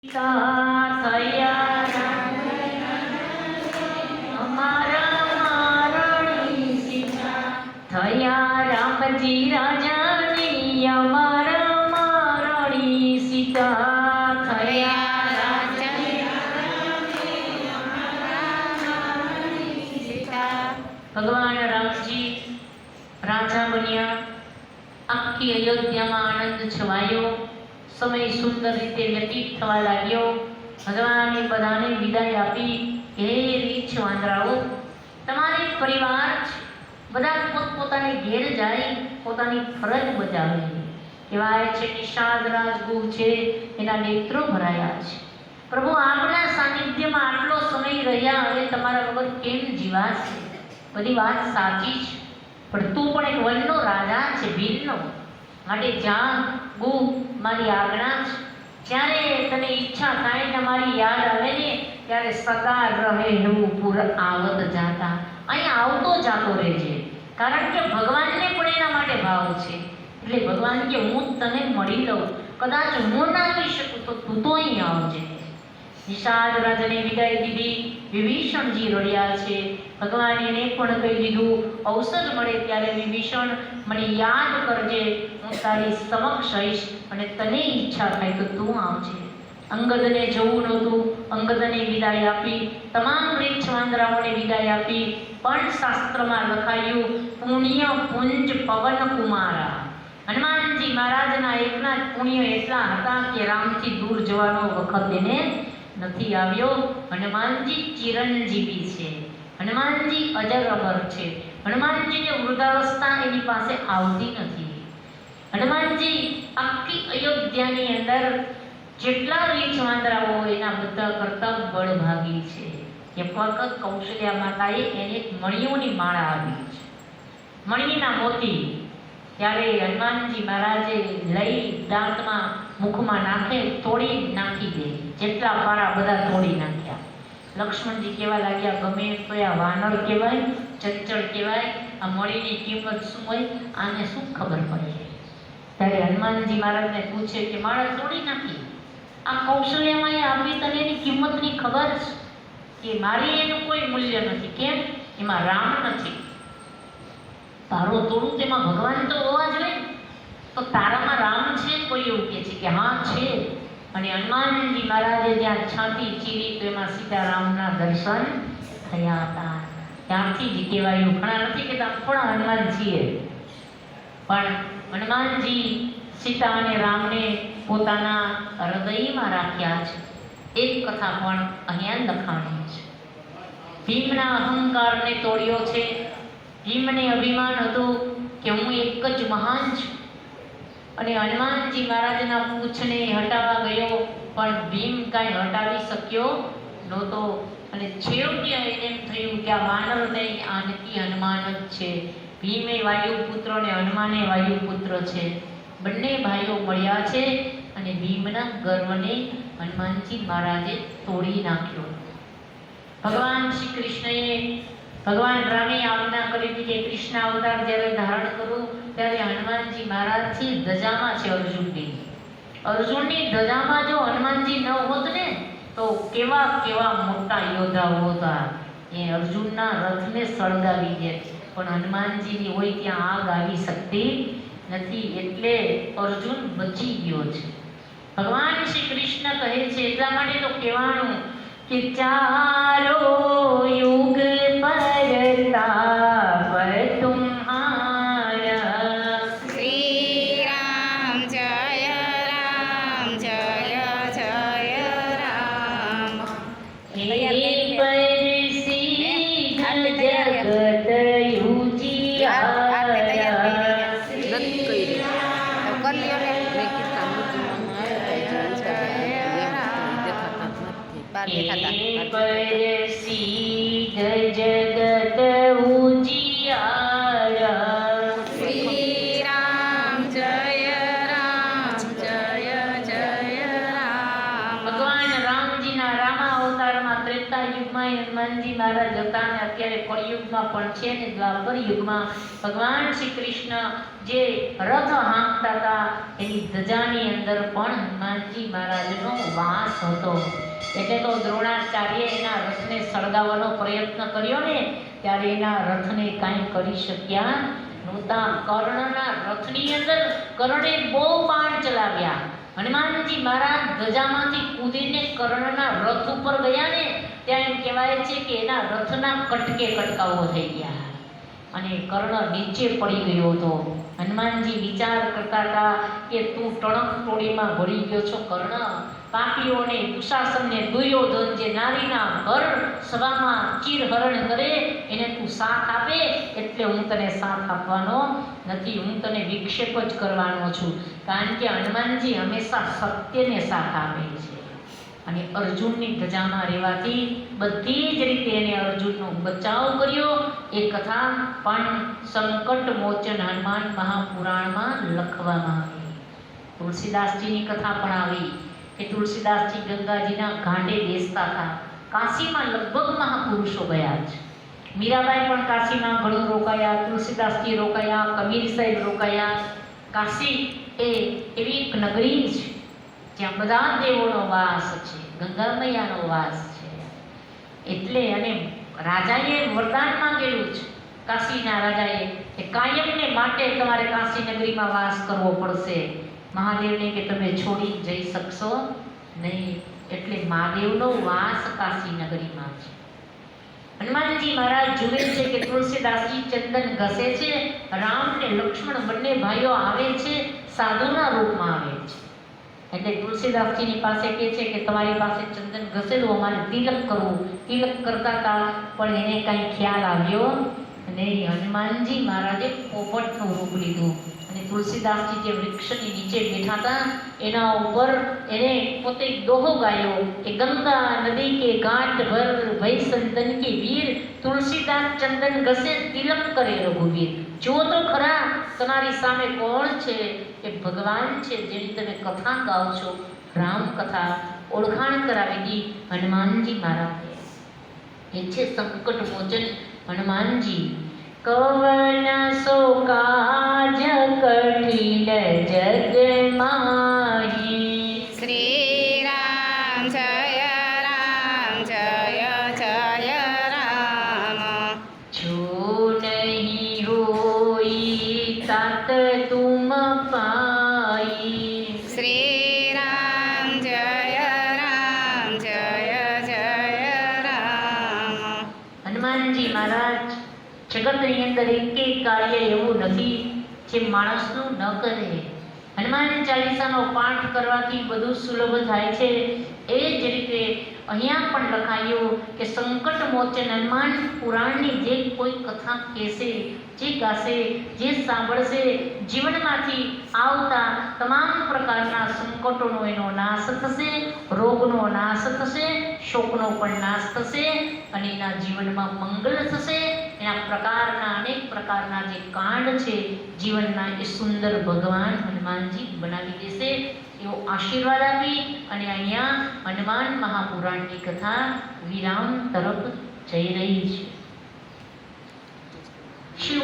થયા રામજી રાજાની અમારા મારણી સીતા ભગવાન રામજી રાજા બન્યા. આખી અયોધ્યામાં આનંદ છવાયો. સમય સુંદર રીતે વ્યતીત થવા લાગ્યો. ભગવાને બધાને વિદાય આપી. હે રીછ વાંદરાઓ, તમારે પરિવાર બધા પોતપોતાની ઘેર જાય, પોતાની ફરજ બજાવે. કહેવાય છે નિષાદ રાજગુહ છે, એના નેત્રો ભરાયા છે. પ્રભુ આપના સાનિધ્યમાં આટલો સમય રહ્યા, હવે તમારા વગર કેમ જીવાશે? બધી વાત સાચી છે, પણ તું પણ એક વનનો રાજા છે, વીરનો. માટે જા ગુહ, મારી આજ્ઞા છે. જ્યારે તને ઈચ્છા થાય ને મારી યાદ આવે ને, ત્યારે સદા રહે એવું પૂર આવત જાતા, અહીં આવતો જાતો રહેજે. કારણ કે ભગવાનને પણ એના માટે ભાવ છે. એટલે ભગવાન કે હું તને મળી લઉં, કદાચ હું ના આવી શકું તો તું તો અહીં આવજે. નિષાદ રાજાને વિદાય દીધી. વિભીષણજી રડ્યા છે. ભગવાને એને પણ કહી દીધું, અવસર મળે ત્યારે વિભીષણ મને યાદ કરજે, હું તારી સમક્ષ આવીશ અને તને ઈચ્છા થાય તો તું આવજે. અંગદને જવું નહોતું, અંગદને વિદાય આપી. તમામ રીછ વાંદરાઓને વિદાય આપી. પણ શાસ્ત્રમાં લખાયું, પુણ્ય પુંજ પવન કુમારા. હનુમાનજી મહારાજના એકના જ પુણ્ય એટલા હતા કે રામથી દૂર જવાનો વખત એને નથી આવ્યો. હનુમાનજી ચિરંજીવી છે, હનુમાનજી અજર અમર છે. હનુમાનજીને વૃદ્ધાવસ્થા એની પાસે આવતી નથી. હનુમાનજી આખી અયોધ્યાની અંદર જેટલા રીછ વાંદરાઓ એના બધા કરતા બળભાગી છે. એક વખત કૌશલ્યા માતાએ એને મણિઓની માળા આપી છે, મણિના મોતી. ત્યારે હનુમાનજી મહારાજે લઈ દાંતમાં મુખમાં નાખે, તોડી નાખી દે. જેટલા પારા બધા તોડી નાખ્યા. લક્ષ્મણજી કહેવા લાગ્યા, ગમે તો આ વાનર કહેવાય, ચંચળ કહેવાય, આ મણીની કિંમત શું હોય, આને શું ખબર પડે? ત્યારે હનુમાનજી મહારાજને પૂછે કે માળા તોડી નાખી, આ કૌશલ્યમાં એ આપી, તને એની કિંમતની ખબર છે? કે મારી એનું કોઈ મૂલ્ય નથી. કેમ? એમાં રામ નથી. તારો તોડું તેમાં ભગવાન તો હોવા જોઈએ, તો તારામાં રામ છે? કોઈ એવું કહે છે કે હા છે. અને હનુમાનજી મહારાજે જ્યાં છાતી ચીરી તો એમાં સીતારામના દર્શન થયા હતા. ત્યારથી જ કહેવાયું, ઘણા નથી કહેતા થોડા હનુમાન છીએ, પણ હનુમાનજી સીતા અને રામને પોતાના હૃદયમાં રાખ્યા છે. એક કથા પણ અહીંયા લખાણી છે. ભીમના અહંકારને તોડ્યો છે. ભીમને અભિમાન હતું કે હું એક જ મહાન છું. અને હનુમાનજી મહારાજના પૂંછને હટાવવા ગયો, પણ ભીમ કાંઈ હટાવી શક્યો નહોતો. અને છેવટે એમ થયું કે આ વાનર નહીં, આ નક્કી હનુમાન જ છે. ભીમે વાયુપુત્ર અને હનુમાને વાયુપુત્ર છે. બંને ભાઈઓ મળ્યા છે અને ભીમના ગર્વને હનુમાનજી મહારાજે તોડી નાખ્યો. ભગવાન શ્રી કૃષ્ણએ, ભગવાન રામે આજ્ઞા કરી હતી કે કૃષ્ણ અવતાર જ્યારે ધારણ કરું ત્યારે હનુમાનજી મહારાજથી ધજામાં છે અર્જુનની. અર્જુનની ધજામાં જો હનુમાનજી ન હોત ને તો કેવા કેવા મોટા યોદ્ધાઓ હતા. એ અર્જુનના રથને સળગાવી દે, પણ હનુમાનજીની હોય ત્યાં આગ આવી શકતી નથી. એટલે અર્જુન બચી ગયો છે. ભગવાન શ્રી કૃષ્ણ કહે છે, એટલા માટે તો કહેવાનું કે ચારો યુગ પરતાપ તુમ્હારા. શ્રી રામ જય રામ, જય જય રામ. હે પરસિદ્ધ જગત ઉજિયારા. શ્રી રામ જય રામ, જય જય રામ. ભગવાન રામજીના રામા અવતારમાં ત્રેતા યુગમાં હનુમાનજી મહારાજ હતા, અને અત્યારે કળિયુગમાં પણ છે, ને દ્વાપર યુગમાં ભગવાન શ્રી કૃષ્ણ જે રથ હાંકતા હતા એની ધજાની અંદર પણ હનુમાનજી મહારાજનો વાસ હતો. એટલે તો દ્રોણાચાર્ય એના રથને સળગાવવાનો પ્રયત્ન કર્યો ને ત્યારે એના રથને કાંઈ કરી શક્યા નહોતા. કર્ણના રથની અંદર કર્ણે બહુ બાણ ચલાવ્યા. હનુમાનજી મહારાજ ધજામાંથી કૂદીને કર્ણના રથ ઉપર ગયા ને ત્યાં એમ કહેવાય છે કે એના રથના કટકે કટકાવો થઈ ગયા અને કર્ણ નીચે પડી ગયો હતો. હનુમાનજી વિચાર કરતા હતા કે તું ટણક ટોળીમાં ભળી ગયો છો કર્ણ. પાપીઓને દુશાસનને દુર્યોધન જે નારીના ઘર સભામાં ચીરહરણ કરે એને તું સાથ આપે એટલે હું તને સાથ આપવાનો નથી, હું તને વિક્ષેપ જ કરવાનો છું. કારણ કે હનુમાનજી હંમેશા સત્યને સાથ આપે છે અને અર્જુનની ધજામાં રહેવાથી બધી જ રીતે એને અર્જુનનો બચાવ કર્યો. એ કથા પણ સંકટ મોચન હનુમાન મહાપુરાણમાં લખવામાં આવી. તુલસીદાસજીની કથા પણ આવી કે તુલસીદાસજી ગંગાજીના ઘાટે બેસતા હતા. કાશીમાં લગભગ મહાપુરુષો ગયા છે. મીરાબાઈ પણ કાશીમાં ઘણું રોકાયા, તુલસીદાસજી રોકાયા, કબીર સાહેબ રોકાયા. કાશી એ એવી એક નગરી છે જ્યાં બધા દેવોનો વાસ છે, ગંગા મૈયાનો વાસ છે. એટલે અને રાજાએ વરદાન માંગેલું છે કાશીના રાજાએ કે કાયમને માટે તમારે કાશી નગરીમાં વાસ કરવો પડશે. મહાદેવને કે તમે છોડી જઈ શકશો નહીં. એટલે મહાદેવનો વાસ કાશી નગરીમાં છે. હનુમાનજી મહારાજ જુએ છે કે તુલસીદાસજી ચંદન ઘસે છે, રામ ને લક્ષ્મણ બંને ભાઈઓ આવે છે, સાધુના રૂપમાં આવે છે. એટલે તુલસીદાસજીની પાસે કહે છે કે તમારી પાસે ચંદન ઘસેલું, અમારે તિલક કરવું. તિલક કરતા હતા પણ એને કાંઈ ખ્યાલ આવ્યો નહીં. હનુમાનજી મહારાજે પોપટનું રૂપ લીધું અને તુલસીદાસજી જે વૃક્ષની નીચે બેઠા હતા એના ઉપર એને પોતે દોહો ગાયો કે ગંગા નદી કે ઘાટ ભર ભય સંતન કે વીર, તુલસીદાસ ચંદન ઘસે તિલક કરે રઘુવીર. જો તો ખરા તમારી સામે કોણ છે? એ ભગવાન છે જેની તમે કથા ગાઓ છો, રામ કથા. ઓળખાણ કરાવી દી હનુમાનજી મહારાજે. એ છે સંકટ મોચન હનુમાનજી. કવન સો કાજ કઠિન જગ માહી, શ્રી રામ જય રામ જય જય રામ. જો નહીં હોઈ તાત તુમ પાઈ, શ્રી રામ જય રામ જય જય રામ. હનુમાનજી મહારાજ જગતની અંદર એક કાર્ય એવું નથી જે માણસનું ન કરે. હનુમાન ચાલીસાનો પાઠ કરવાથી બધું સુલભ થાય છે. એ જ રીતે અહીંયા પણ લખાયું કે સંકટ મોચન હનુમાન પુરાણની જે કોઈ કથા કહેશે, જે ગાશે, જે સાંભળશે, જીવનમાંથી આવતા તમામ પ્રકારના સંકટોનો એનો નાશ થશે, રોગનો નાશ થશે, શોકનો પણ નાશ થશે અને એના જીવનમાં મંગલ થશે. એના અનેક પ્રકારના જે કાંડ છે જીવનના એ સુંદર ભગવાન હનુમાનજી બનાવી દેશે એવો આશીર્વાદ આપી અને અહીંયા હનુમાન મહાપુરાણની કથા વિરામ તરફ જઈ રહી છે. શિવ